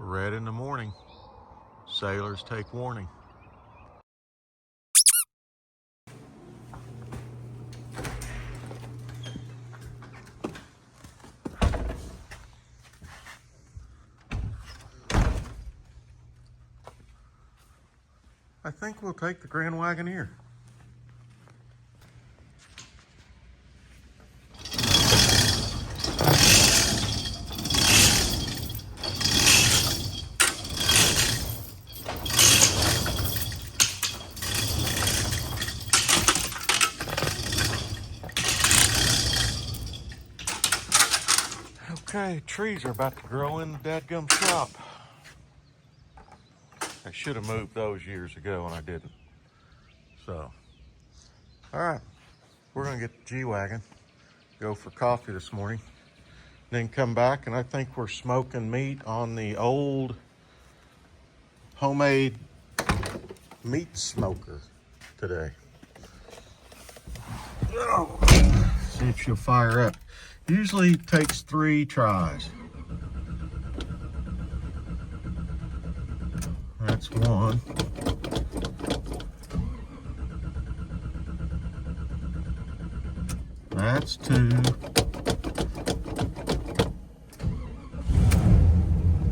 Red in the morning. Sailors take warning. I think we'll take the Grand Wagoneer. Okay, trees are about to grow in the dadgum shop. I should have moved those years ago and I didn't. So, all right, we're gonna get the G-Wagon, go for coffee this morning, then come back, and I think we're smoking meat on the old homemade meat smoker today. See if she'll fire up. Usually takes 3 tries. That's 1. That's 2.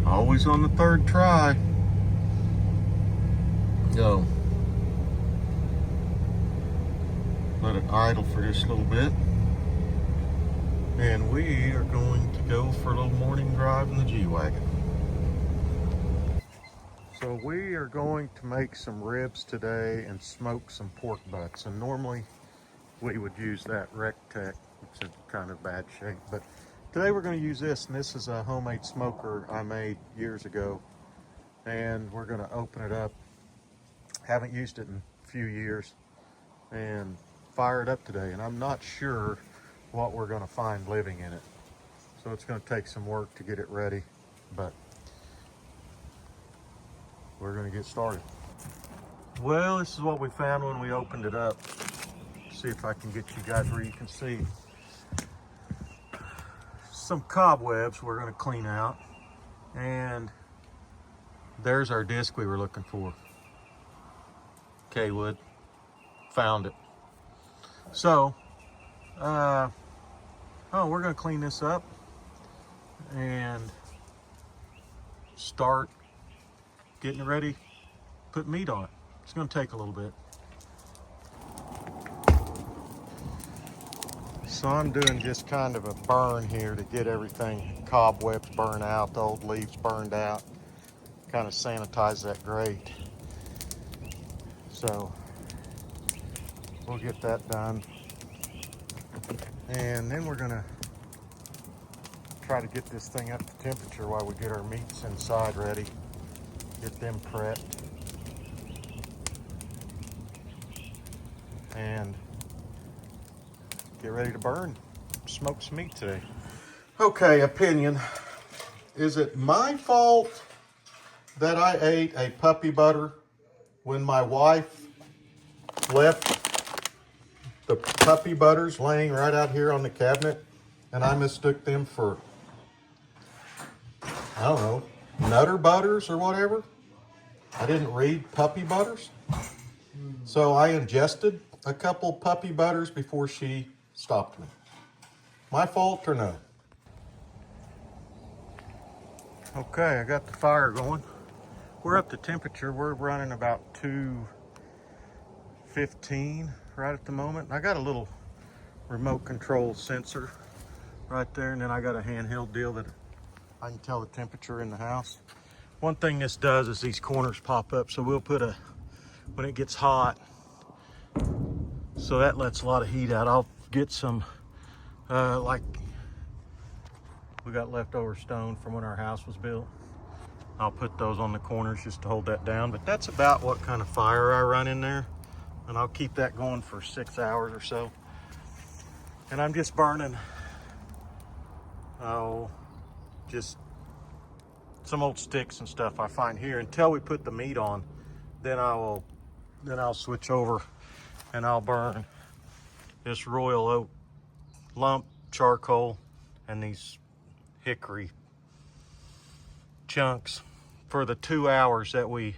Always on the 3rd try. Go. Let it idle for just a little bit. And we are going to go for a little morning drive in the G-Wagon. So we are going to make some ribs today and smoke some pork butts. And normally we would use that Rectech, which is kind of bad shape. But today we're going to use this, and this is a homemade smoker I made years ago. And we're going to open it up. Haven't used it in a few years. And fire it up today. And I'm not sure what we're going to find living in it. So it's going to take some work to get it ready. But we're going to get started. Well, this is what we found when we opened it up. See if I can get you guys where you can see. Some cobwebs we're going to clean out. And there's our disc we were looking for. K-Wood. Found it. So, we're going to clean this up and start getting ready, put meat on it. It's going to take a little bit. So I'm doing just kind of a burn here to get everything, cobwebs burned out, the old leaves burned out, kind of sanitize that grate. So we'll get that done. And then we're going to try to get this thing up to temperature while we get our meats inside ready. Get them prepped. And get ready to burn. Smoke some meat today. Okay, opinion. Is it my fault that I ate a puppy butter when my wife left the puppy butters laying right out here on the cabinet and I mistook them for, I don't know, Nutter butters or whatever? I didn't read puppy butters. So I ingested a couple puppy butters before she stopped me. My fault or no? Okay, I got the fire going. We're up to temperature. We're running about 215 right at the moment. I got a little remote control sensor right there, and then I got a handheld deal that I can tell the temperature in the house. One thing this does is these corners pop up, so we'll put when it gets hot, so that lets a lot of heat out. I'll get some, like we got leftover stone from when our house was built. I'll put those on the corners just to hold that down, but that's about what kind of fire I run in there. And I'll keep that going for 6 hours or so. And I'm just burning, just some old sticks and stuff I find here until we put the meat on. Then I'll switch over and I'll burn this Royal Oak lump charcoal and these hickory chunks. for the 2 hours that we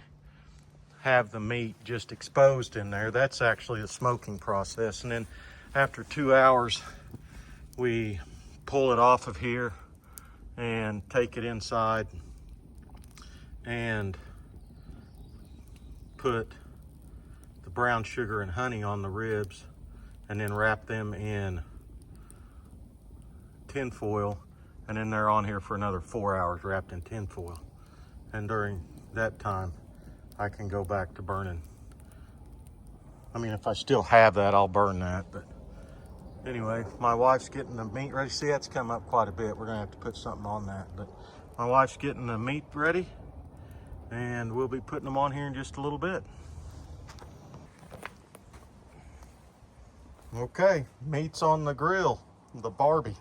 have the meat just exposed in there, that's actually the smoking process. And then after 2 hours, we pull it off of here and take it inside and put the brown sugar and honey on the ribs, and then wrap them in tin foil, and then they're on here for another 4 hours wrapped in tin foil. And during that time, I can go back to burning. I mean, if I still have that, I'll burn that. But anyway, my wife's getting the meat ready. See, that's come up quite a bit. We're gonna have to put something on that. But my wife's getting the meat ready, and we'll be putting them on here in just a little bit. Okay, meat's on the grill, the Barbie.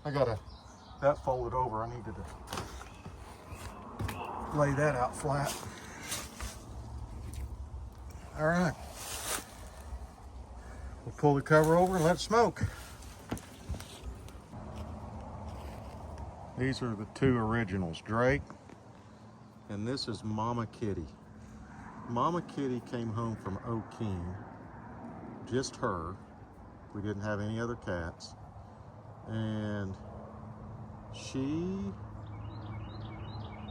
I got that folded over. I needed to lay that out flat. All right, we'll pull the cover over and let it smoke. These are the two originals, Drake, and this is Mama Kitty. Mama Kitty came home from O'Keene, just her. We didn't have any other cats. And she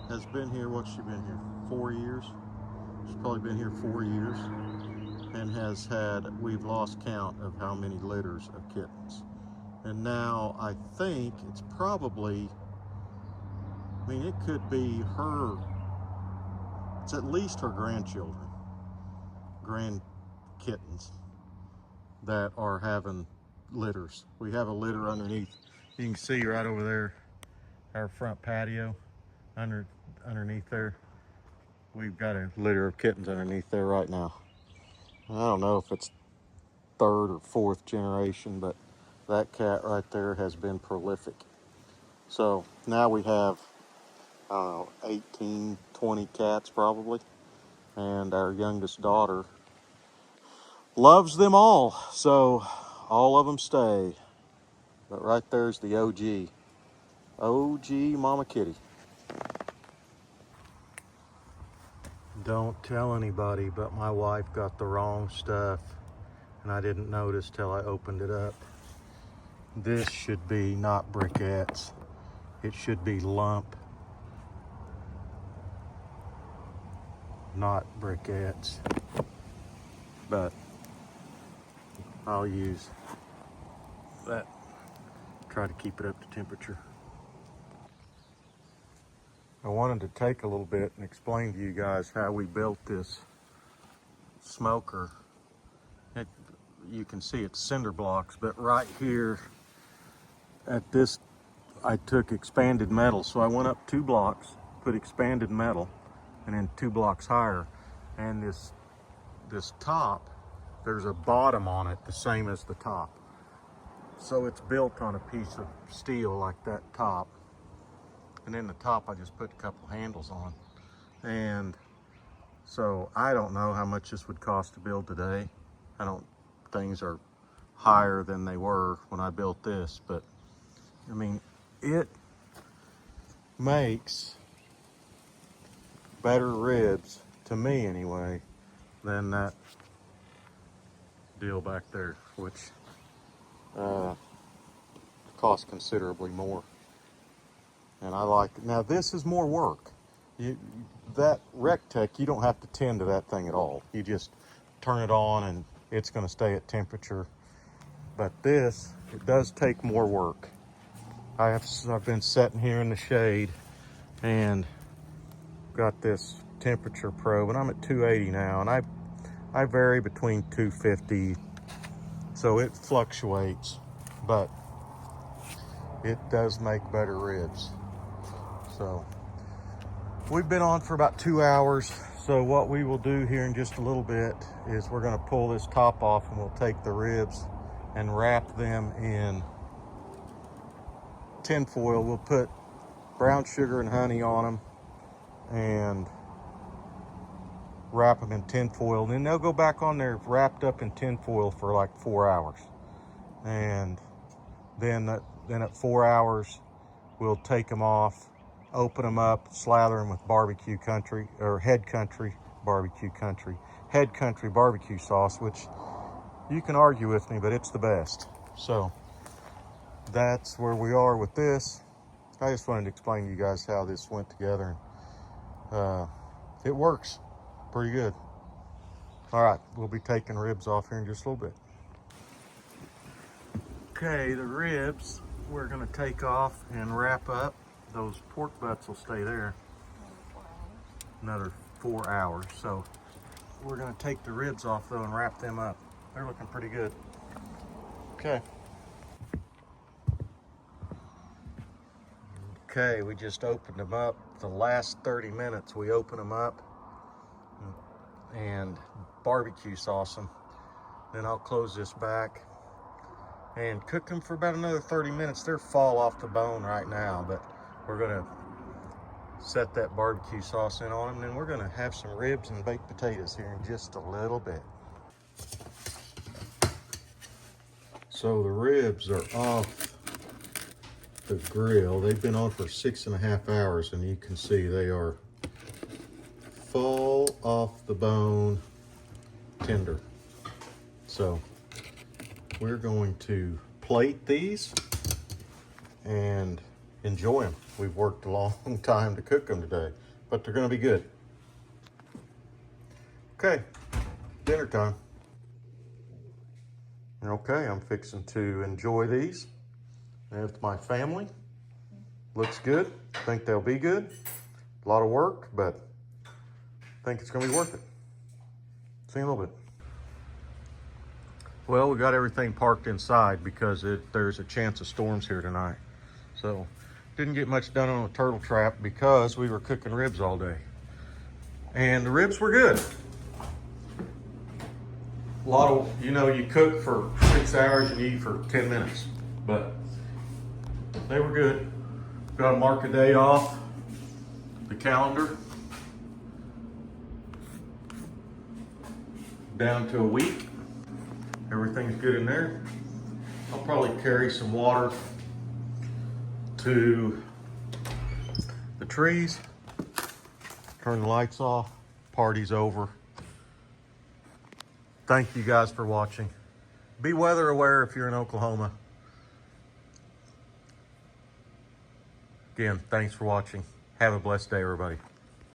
has been here, what's she been here, 4 years? She's probably been here 4 years, and has had, we've lost count of how many litters of kittens. And now I think it's probably, I mean, it could be her, it's at least her grandchildren, grand kittens, that are having litters. We have a litter underneath. You can see right over there, our front patio, underneath there. We've got a litter of kittens underneath there right now. I don't know if it's third or fourth generation, but that cat right there has been prolific. So now we have, I don't know, 18, 20 cats probably. And our youngest daughter loves them all, so all of them stay. But right there's the OG Mama Kitty. Don't tell anybody, but my wife got the wrong stuff, and I didn't notice till I opened it up. This should be not briquettes. It should be lump, not briquettes. But I'll use that, try to keep it up to temperature. I wanted to take a little bit and explain to you guys how we built this smoker. You can see it's cinder blocks, but right here at this, I took expanded metal. So I went up 2 blocks, put expanded metal, and then 2 blocks higher. And this top, there's a bottom on it the same as the top. So it's built on a piece of steel like that top. And then the top I just put a couple handles on. And so I don't know how much this would cost to build today. Things are higher than they were when I built this, but I mean, it makes better ribs, to me anyway, than that deal back there, which costs considerably more. And I like it. Now this is more work. That RecTec, you don't have to tend to that thing at all. You just turn it on and it's going to stay at temperature. But this, it does take more work. I've been sitting here in the shade and got this temperature probe, and I'm at 280 now, and I vary between 250, so it fluctuates, but it does make better ribs. So we've been on for about 2 hours. So what we will do here in just a little bit is we're going to pull this top off, and we'll take the ribs and wrap them in tin foil. We'll put brown sugar and honey on them and wrap them in tin foil, and then they'll go back on there wrapped up in tin foil for like 4 hours. And then at 4 hours we'll take them off, open them up, slather them with barbecue country, or head country barbecue country, head country barbecue sauce, which you can argue with me, but it's the best. So that's where we are with this. I just wanted to explain to you guys how this went together. It works pretty good. All right, we'll be taking ribs off here in just a little bit. Okay, the ribs we're gonna take off and wrap up. Those pork butts will stay there another 4 hours. So we're gonna take the ribs off though and wrap them up. They're looking pretty good. Okay. Okay, we just opened them up. The last 30 minutes we open them up and barbecue sauce them. Then I'll close this back and cook them for about another 30 minutes. They're fall off the bone right now, but we're gonna set that barbecue sauce in on them. And then we're gonna have some ribs and baked potatoes here in just a little bit. So the ribs are off the grill. They've been on for 6.5 hours, and you can see they are fall off the bone tender. So we're going to plate these and enjoy them. We've worked a long time to cook them today, but they're gonna be good. Okay, dinner time. Okay, I'm fixing to enjoy these with my family. Looks good. Think they'll be good. A lot of work, but I think it's gonna be worth it. See you in a little bit. Well, we got everything parked inside because there's a chance of storms here tonight. So didn't get much done on the turtle trap because we were cooking ribs all day. And the ribs were good. A lot of, you cook for 6 hours and you eat for 10 minutes, but they were good. Got to mark a day off the calendar. Down to a week. Everything's good in there. I'll probably carry some water to the trees. Turn the lights off. Party's over. Thank you guys for watching. Be weather aware if you're in Oklahoma. Again, thanks for watching. Have a blessed day, everybody.